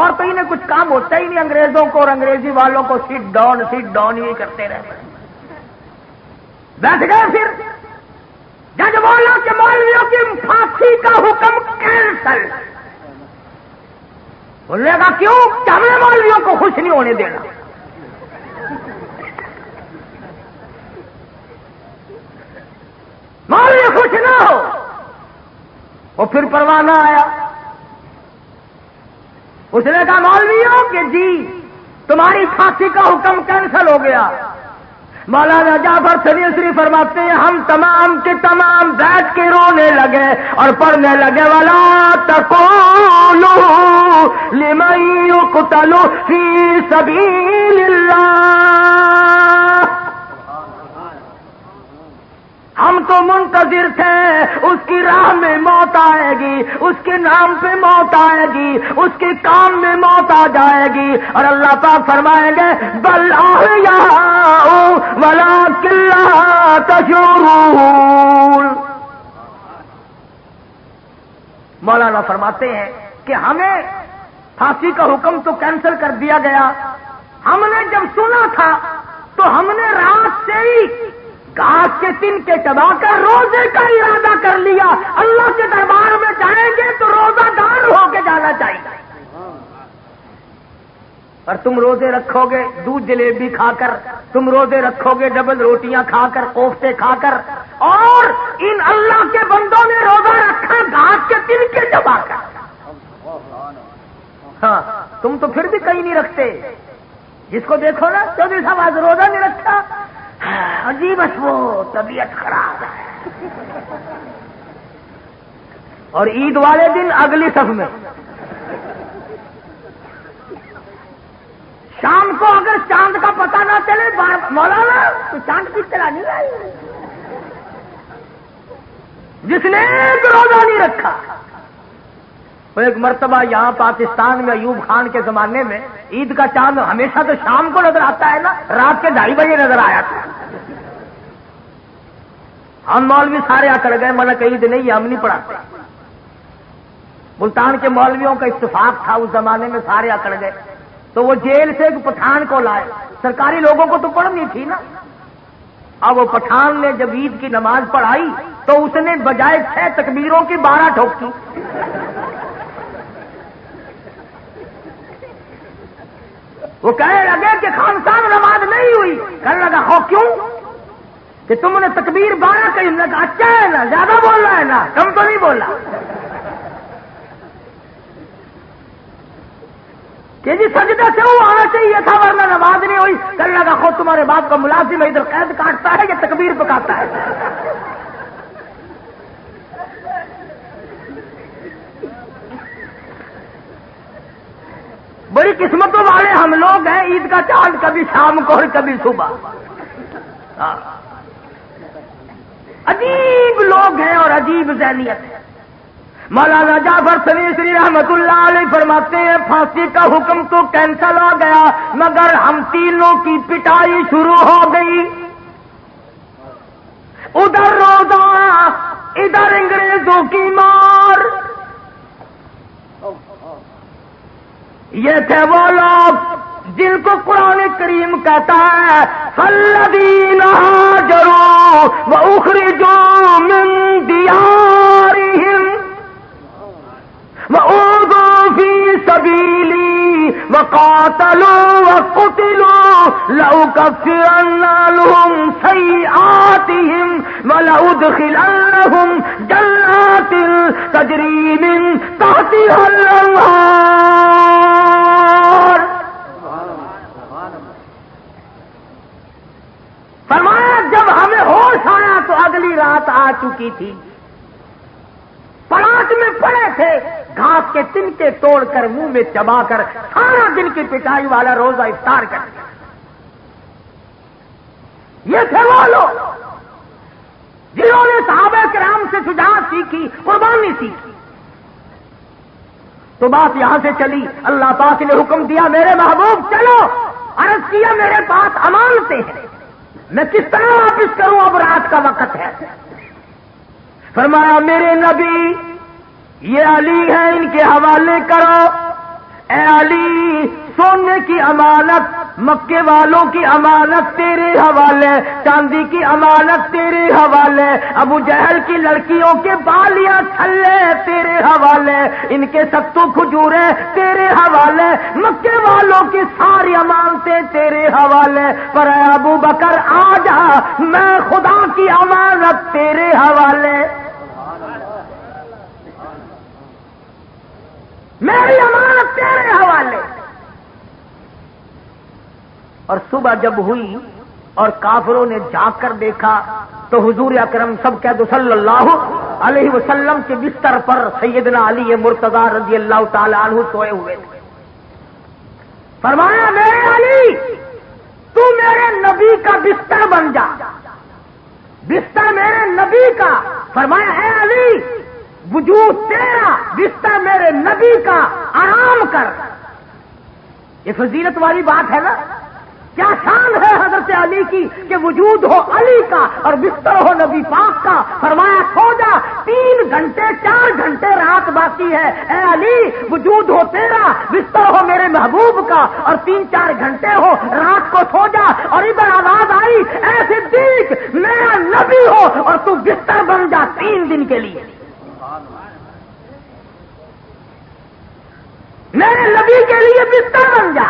اور کہیں نہ کچھ کام ہوتا ہی نہیں انگریزوں کو، اور انگریزی والوں کو سیٹ ڈاؤن ہی کرتے رہتے. بیٹھ گئے. پھر جج بولا کہ مولویوں کی پھانسی کا حکم کینسل. بولنے کا کیوں؟ کہ ہم نے مولویوں کو خوش نہیں ہونے دینا. مولوی خوش نہ ہو. وہ پھر پروانہ آیا. اس نے کہا مولویوں کہ جی تمہاری پھانسی کا حکم کینسل ہو گیا. مولانا جعفر سنیسری فرماتے ہیں ہم تمام کے تمام بیٹھ کے رونے لگے اور پڑھنے لگے ولا تقولوا لمن يقتل في سبيل الله. ہم تو منتظر تھے اس کی راہ میں موت آئے گی، اس کے نام پہ موت آئے گی، اس کے کام میں موت آ جائے گی. اور اللہ پاک فرمائیں گے بل احیاء ولکن لا تشعرون. مولانا فرماتے ہیں کہ ہمیں پھانسی کا حکم تو کینسل کر دیا گیا، ہم نے جب سنا تھا تو ہم نے رات سے ہی گھاس کے تن کے چبا کر روزے کا ارادہ کر لیا. اللہ کے دربار میں جائیں گے تو روزہ دار ہو کے جانا چاہیے. اور تم روزے رکھو گے دودھ جلیبی کھا کر, تم روزے رکھو گے ڈبل روٹیاں کھا کر, کوفتے کھا کر, اور ان اللہ کے بندوں نے روزہ رکھا گھاس کے تن کے چبا کر. ہاں تم تو پھر بھی کہیں نہیں رکھتے. جس کو دیکھو نا چودھری صاحب آج روزہ نہیں رکھا, عجیب ہے وہ طبیعت خراب ہے. اور عید والے دن اگلی صف میں شام کو اگر چاند کا پتہ نہ چلے مولانا تو چاند کی طرح نہیں آئی. جس نے ایک روزہ نہیں رکھا. وہ ایک مرتبہ یہاں پاکستان میں ایوب خان کے زمانے میں عید کا چاند ہمیشہ تو شام کو نظر آتا ہے نا, رات کے 2:30 بجے نظر آیا تھا. ہم مولوی سارے آ کر گئے, ملک عید نہیں, ہم نہیں پڑھاتے. ملتان کے مولویوں کا اتفاق تھا اس زمانے میں, سارے آ کر گئے. تو وہ جیل سے ایک پٹھان کو لائے. سرکاری لوگوں کو تو پڑھنی تھی نا. اب وہ پٹھان نے جب عید کی نماز پڑھائی تو اس نے بجائے 6 تکبیروں کی 12 ٹھوکی. وہ کہنے لگے کہ خان صاحب نماز نہیں ہوئی. کہنے لگا ہو کیوں کہ تم نے تکبیر 12 کہی. اچھا ہے نا, زیادہ بول رہا ہے نا, کم تو نہیں بولا. کہ جی سجدے سے وہ آنا چاہیے تھا ورنہ نماز نہیں ہوئی. کہنے لگا خود تمہارے باپ کا ملازم ہے, ادھر قید کاٹتا ہے یا تکبیر پکاتا ہے. بڑی قسمتوں والے ہم لوگ ہیں. عید کا چاند کبھی شام کو اور کبھی صبح. عجیب لوگ ہیں اور عجیب ذہنیت ہے. مولانا جعفر سنیسری رحمت اللہ علیہ فرماتے ہیں پھانسی کا حکم تو کینسل ہو گیا مگر ہم تینوں کی پٹائی شروع ہو گئی. ادھر روزہ, ادھر انگریزوں کی مار. یہ تھے وہ لوگ جن کو قرآن کریم کہتا ہے فالذین ہاجروا واخرجوا من دیارہم وأوذوا في سبيلي وقاتلوا وقتلوا لأكفرن عنهم سيئاتهم ولأدخلنهم جنات تجري من تحتها الأنهار. فرمایا جب ہمیں ہوش آیا تو اگلی رات آ چکی تھی. پراٹ میں پڑے تھے, گھاس کے تنکے توڑ کر منہ میں چبا کر سارا دن کی پٹائی والا روزہ افطار کر دیا. یہ تھے وہ لوگ جنہوں نے صحابہ کرام سے شجاعت سیکھی, قربانی سیکھی. تو بات یہاں سے چلی. اللہ پاک نے حکم دیا میرے محبوب چلو. عرض کیا میرے پاس امانتیں ہیں, میں کس طرح واپس کروں, اب رات کا وقت ہے. فرمایا میرے نبی یہ علی ہے, ان کے حوالے کرو. اے علی سونے کی امانت, مکے والوں کی امانت تیرے حوالے, چاندی کی امانت تیرے حوالے, ابو جہل کی لڑکیوں کے بالیاں چھلے تیرے حوالے, ان کے ستو کھجورے تیرے حوالے, مکے والوں کی ساری امانتیں تیرے حوالے. پر اے ابو بکر آ جا, میں خدا کی امانت تیرے حوالے. میری امانت تیرے حوالے. اور صبح جب ہوئی اور کافروں نے جاگ کر دیکھا تو حضور اکرم سب کہہ دو صلی اللہ علیہ وسلم کے بستر پر سیدنا علی مرتضی رضی اللہ تعالی عنہ سوئے ہوئے تھے. فرمایا میرے علی تو میرے نبی کا بستر بن جا, بستر میرے نبی کا. فرمایا اے علی وجود تیرا, بستر میرے نبی کا, آرام کر. یہ فضیلت والی بات ہے نا. کیا شان ہے حضرت علی کی کہ وجود ہو علی کا اور بستر ہو نبی پاک کا. فرمایا سو جا 3 گھنٹے 4 گھنٹے رات باقی ہے. اے علی وجود ہو تیرا، بستر ہو میرے محبوب کا اور 3-4 گھنٹے ہو، رات کو سو جا. اور ادھر آواز آئی اے صدیق میرا نبی ہو اور تو بستر بن جا 3 دن کے لیے. میرے نبی کے لیے بستر بن جا.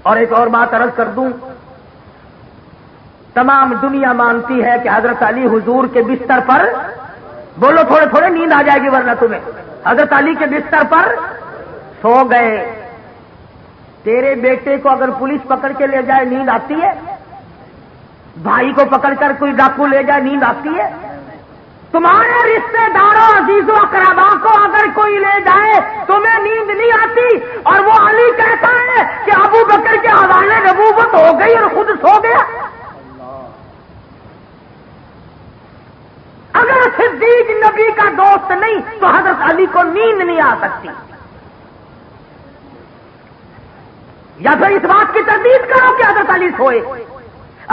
اور ایک اور بات عرض کر دوں، تمام دنیا مانتی ہے کہ حضرت علی حضور کے بستر پر، بولو تھوڑے تھوڑے نیند آ جائے گی ورنہ تمہیں، حضرت علی کے بستر پر سو گئے. تیرے بیٹے کو اگر پولیس پکڑ کے لے جائے نیند آتی ہے؟ بھائی کو پکڑ کر کوئی ڈاکو لے جائے نیند آتی ہے؟ تمہارے رشتے داروں عزیزوں اقربا کو اگر کوئی لے جائے تمہیں نیند نہیں آتی؟ اور وہ علی کہتا ہے کہ ابو بکر کے حوالے نبوت ہو گئی اور خود سو گیا. اگر صدیق نبی کا دوست نہیں تو حضرت علی کو نیند نہیں آ سکتی. یا پھر اس بات کی تردید کرو کہ حضرت علی سوئے.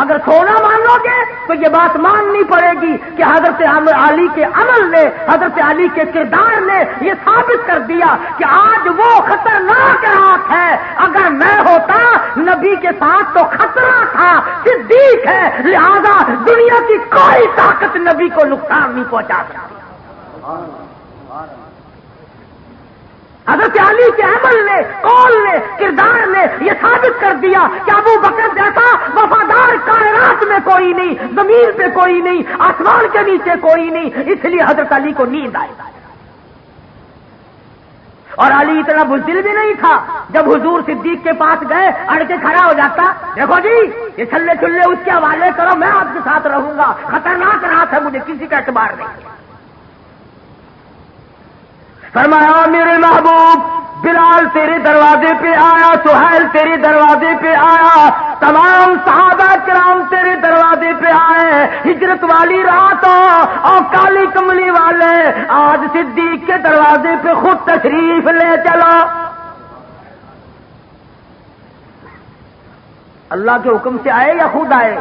اگر سونا مان لو گے تو یہ بات ماننی پڑے گی کہ حضرت علی کے عمل نے، حضرت علی کے کردار نے یہ ثابت کر دیا کہ آج وہ خطرناک رات ہے. اگر میں ہوتا نبی کے ساتھ تو خطرہ تھا، صدیق ہے لہذا دنیا کی کوئی طاقت نبی کو نقصان نہیں پہنچا سکتی. حضرت علی کے عمل نے، قول نے، کردار نے یہ ثابت کر دیا کہ ابو بکر جیسا وفادار کائنات میں کوئی نہیں، زمین پہ کوئی نہیں، آسمان کے نیچے کوئی نہیں. اس لیے حضرت علی کو نیند آئی. اور علی اتنا بزدل بھی نہیں تھا، جب حضور صدیق کے پاس گئے اڑ کے کھڑا ہو جاتا، دیکھو جی یہ چھلے چھلے اس کے حوالے کرو، میں آپ کے ساتھ رہوں گا، خطرناک رات ہے، مجھے کسی کا اعتبار نہیں. فرمایا میرے محبوب بلال تیرے دروازے پہ آیا، سہیل تیرے دروازے پہ آیا، تمام صحابہ کرام تیرے دروازے پہ آئے. ہجرت والی رات اور کالی کملی والے آج صدیق کے دروازے پہ خود تشریف لے چلو. اللہ کے حکم سے آئے یا خود آئے؟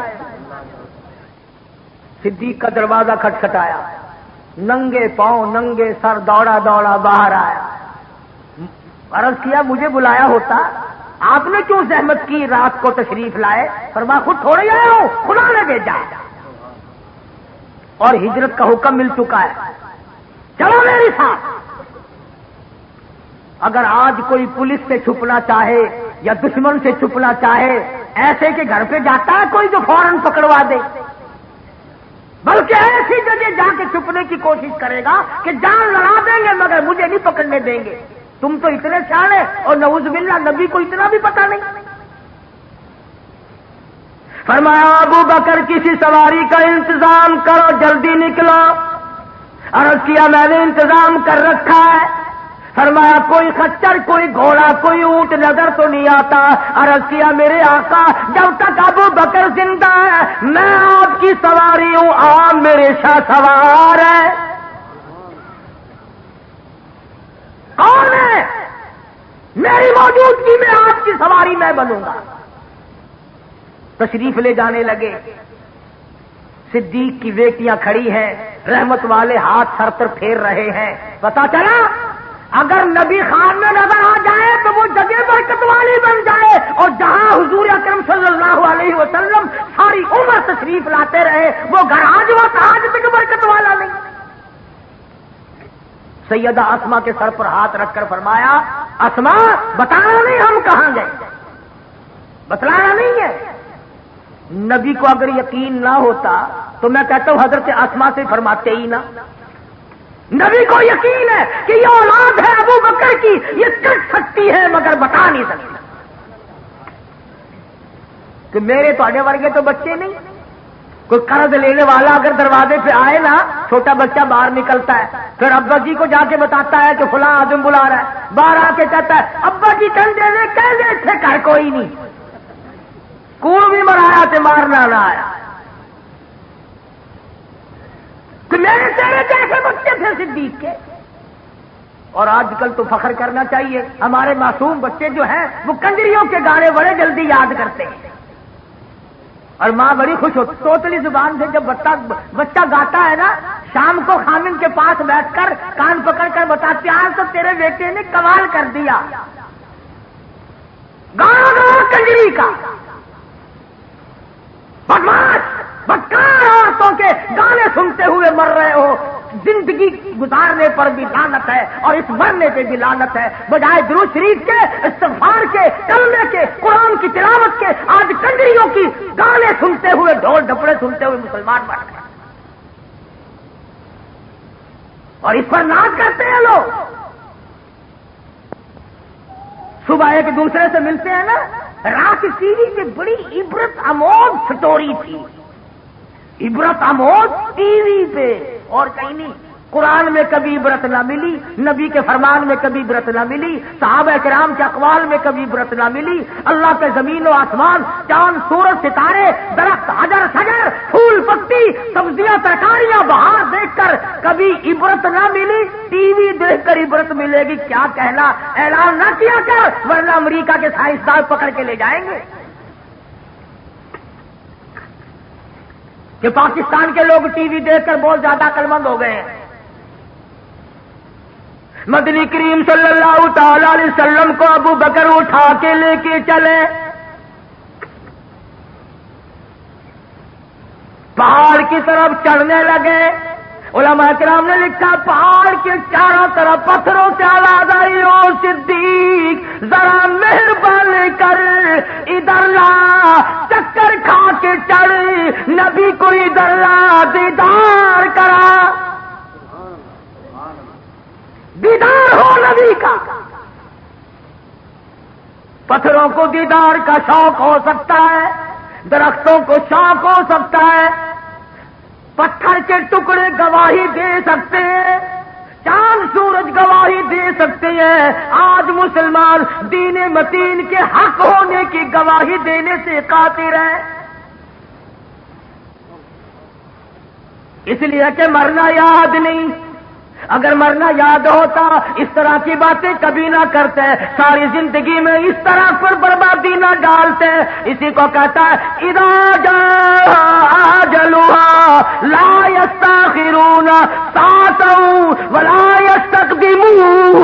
صدیق کا دروازہ کھٹکھٹایا، ننگے پاؤں ننگے سر دوڑا دوڑا باہر آیا. عرض کیا مجھے بلایا ہوتا، آپ نے کیوں زحمت کی رات کو تشریف لائے؟ فرمایا خود تھوڑے آیا ہوں، خدا نے بھیجا. اور ہجرت کا حکم مل چکا ہے، چلو میرے ساتھ. اگر آج کوئی پولیس سے چھپنا چاہے یا دشمن سے چھپنا چاہے، ایسے کے گھر پہ جاتا ہے کوئی جو فوراً پکڑوا دے؟ بلکہ ایسی جگہ جا کے چھپنے کی کوشش کرے گا کہ جان لڑا دیں گے مگر مجھے نہیں پکڑنے دیں گے. تم تو اتنے سیانے اور نعوذ باللہ نبی کو اتنا بھی پتہ نہیں. فرمایا ابو بکر کسی سواری کا انتظام کرو، جلدی نکلو. عرض کیا میں نے انتظام کر رکھا ہے. فرمایا کوئی خچر، کوئی گھوڑا، کوئی اونٹ نظر تو نہیں آتا. عرض کیا میرے آقا جب تک ابو بکر زندہ ہے میں آپ کی سواری ہوں، آپ میرے شاہ سوار ہے. کون ہے؟ میری موجودگی میں آپ کی سواری میں بنوں گا. تشریف لے جانے لگے. صدیق کی بیٹیاں کھڑی ہیں، رحمت والے ہاتھ سر پر پھیر رہے ہیں. پتا چلا اگر نبی خان میں نظر آ جائے تو وہ جگہ برکت والی بن جائے، اور جہاں حضور اکرم صلی اللہ علیہ وسلم ساری عمر تشریف لاتے رہے وہ گھر آج تک برکت والا نہیں. سیدہ اسما کے سر پر ہاتھ رکھ کر فرمایا اسما بتانا نہیں ہم کہاں گئے، بتلانا نہیں ہے. نبی کو اگر یقین نہ ہوتا تو میں کہتا ہوں حضرت اسما سے فرماتے ہی نہ. نبی کو یقین ہے کہ یہ اولاد ہے ابو بکر کی، یہ کٹ سکتی ہے مگر بتا نہیں سکتی. کہ میرے تھوڑے ورگے تو بچے نہیں. کوئی قرض لینے والا اگر دروازے پہ آئے نا، چھوٹا بچہ باہر نکلتا ہے، پھر ابا جی کو جا کے بتاتا ہے کہ فلاں آدمی بلا رہا ہے، باہر آ کے کہتا ہے ابا جی کندے نے کہہ تھے گھر کوئی نہیں، کون بھی مرایا تے مارنا نہ آیا. کہ میرے تیرے جیسے بچے تھے صدیق کے، اور آج کل تو فخر کرنا چاہیے، ہمارے معصوم بچے جو ہیں وہ کنجریوں کے گانے بڑے جلدی یاد کرتے ہیں، اور ماں بڑی خوش ہوتی، توتلی زبان سے جب بچہ گاتا ہے نا، شام کو خامن کے پاس بیٹھ کر کان پکڑ کر بتاتی آج تو تیرے بیٹے نے کمال کر دیا، گانا کنجری کا، بدماش بدکار عورتوں کے گانے سنتے ہوئے مر رہے ہو، زندگی گزارنے پر بھی لعنت ہے اور اس مرنے پہ بھی لعنت ہے، بجائے درود شریف کے، استغفار کے، کلمے کے، قرآن کی تلاوت کے، آج کنجریوں کی گانے سنتے ہوئے، ڈھول ڈھپڑے سنتے ہوئے مسلمان مر گئے، اور اس پر ناز کرتے ہیں لوگ۔ صبح ایک دوسرے سے ملتے ہیں نا، رات ٹی وی کی بڑی عبرت آموز سٹوری تھی، عبرت آموز ٹی وی پہ اور کہیں نہیں۔ قرآن میں کبھی عبرت نہ ملی، نبی کے فرمان میں کبھی عبرت نہ ملی، صحابہ کرام کے اقوال میں کبھی عبرت نہ ملی، اللہ کے زمین و آسمان، چاند سورج ستارے، درخت حجر شجر، پھول پتی، سبزیاں ترکاریاں بہار دیکھ کر کبھی عبرت نہ ملی، ٹی وی دیکھ کر عبرت ملے گی کیا کہنا، اعلان نہ کیا کر ورنہ امریکہ کے سائنسدان پکڑ کے لے جائیں گے کہ پاکستان کے لوگ ٹی وی دیکھ کر بہت زیادہ عقلمند ہو گئے ہیں۔ مدنی کریم صلی اللہ تعالی علیہ وسلم کو ابو بکر اٹھا کے لے کے چلے، پہاڑ کی طرف چڑھنے لگے، علماء کرام نے لکھا پہاڑ کے چاروں طرف پتھروں سے آواز آئی، او صدیق ذرا مہربانی کر ادھر لا، چکر کھا کے چڑھ، نبی کو ادھر لا، دیدار کرا، دیدار ہو نبی کا۔ پتھروں کو دیدار کا شوق ہو سکتا ہے، درختوں کو شوق ہو سکتا ہے، پتھر کے ٹکڑے گواہی دے سکتے ہیں، چاند سورج گواہی دے سکتے ہیں، آج مسلمان دین متین کے حق ہونے کی گواہی دینے سے قاصر ہے، اس لیے کہ مرنا یاد نہیں، اگر مرنا یاد ہوتا اس طرح کی باتیں کبھی نہ کرتے، ساری زندگی میں اس طرح پر بربادی نہ ڈالتے۔ اسی کو کہتا ہے اذا جاء اجلها لا يستاخرون ساعة ولا يستقدمون۔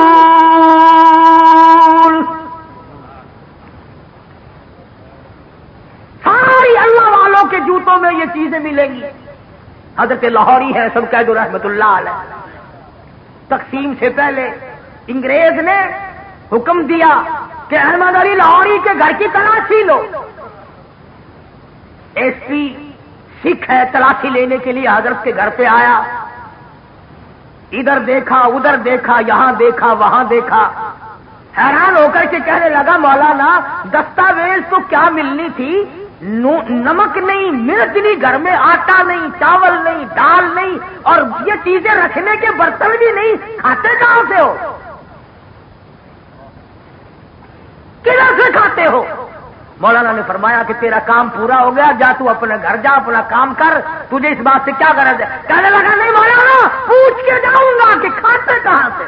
ساری اللہ والوں کے جوتوں میں یہ چیزیں ملیں گی۔ حضرت لاہوری ہے سب قید رحمت اللہ علیہ، تقسیم سے پہلے انگریز نے حکم دیا کہ احمد علی لاہوری کے گھر کی تلاشی لو، ایس پی سکھ ہے، تلاشی لینے کے لیے حضرت کے گھر پہ آیا، ادھر دیکھا ادھر دیکھا، یہاں دیکھا وہاں دیکھا، حیران ہو کر کے کہنے لگا مولانا دستاویز تو کیا ملنی تھی، نمک نہیں، مرچ نہیں، گھر میں آٹا نہیں، چاول نہیں، دال نہیں، اور یہ چیزیں رکھنے کے برتن بھی نہیں، کھاتے کہاں سے ہو، کدھر سے کھاتے ہو؟ مولانا نے فرمایا کہ تیرا کام پورا ہو گیا، جا تو اپنے گھر جا، اپنا کام کر، تجھے اس بات سے کیا غرض ہے؟ کہنے لگا نہیں مولانا پوچھ کے جاؤں گا کہ کھاتے کہاں سے۔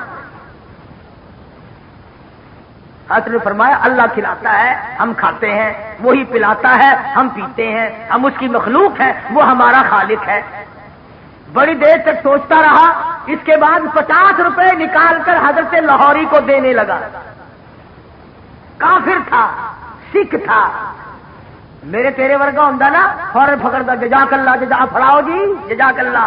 حضرت نے فرمایا اللہ کھلاتا ہے ہم کھاتے ہیں، وہی پلاتا ہے ہم پیتے ہیں، ہم اس کی مخلوق ہیں، وہ ہمارا خالق ہے۔ بڑی دیر تک سوچتا رہا، اس کے بعد 50 روپے نکال کر حضرت لاہوری کو دینے لگا۔ کافر تھا، سکھ تھا، میرے تیرے ورگا ہوں نا فوراً پکڑتا، جزاک اللہ، جزا پڑھاؤ جی جزاک اللہ۔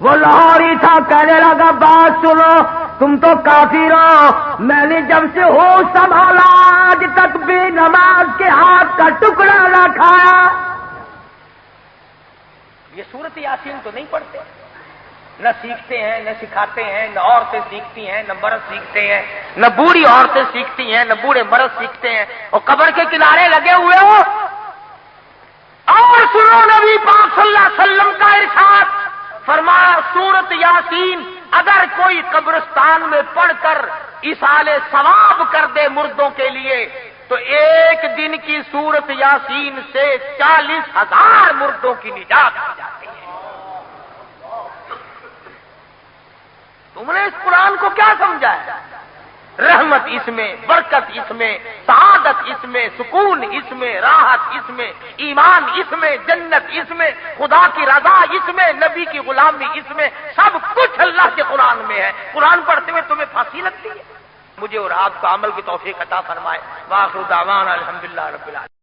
وہ لاہوری تھا، کہنے لگا بات سنو، تم تو کافر ہو، میں نے جب سے ہوش سنبھالا آج تک بھی نماز کے ہاتھ کا ٹکڑا نہ کھایا۔ یہ سورت یاسین تو نہیں پڑھتے، نہ سیکھتے ہیں، نہ سکھاتے ہیں، نہ عورتیں سیکھتی ہیں، نہ مرد سیکھتے ہیں، نہ بوڑھی عورتیں سیکھتی ہیں، نہ بوڑھے مرد سیکھتے ہیں، اور قبر کے کنارے لگے ہوئے ہو۔ اور سنو نبی پاک صلی اللہ علیہ وسلم کا ارشاد، فرمایا سورت یاسین اگر کوئی قبرستان میں پڑھ کر ایصال ثواب کر دے مردوں کے لیے تو ایک دن کی سورت یاسین سے 40,000 مردوں کی نجات ہو جاتی ہے۔ تم نے اس قرآن کو کیا سمجھا ہے؟ رحمت اس میں، برکت اس میں، سعادت اس میں، سکون اس میں، راحت اس میں، ایمان اس میں، جنت اس میں، خدا کی رضا اس میں، نبی کی غلامی اس میں، سب کچھ اللہ کے قرآن میں ہے۔ قرآن پڑھتے ہوئے تمہیں پھانسی لگتی ہے؟ مجھے اور آپ کو عمل کی توفیق عطا فرمائے۔ وآخر دعوانا الحمدللہ رب العالمین۔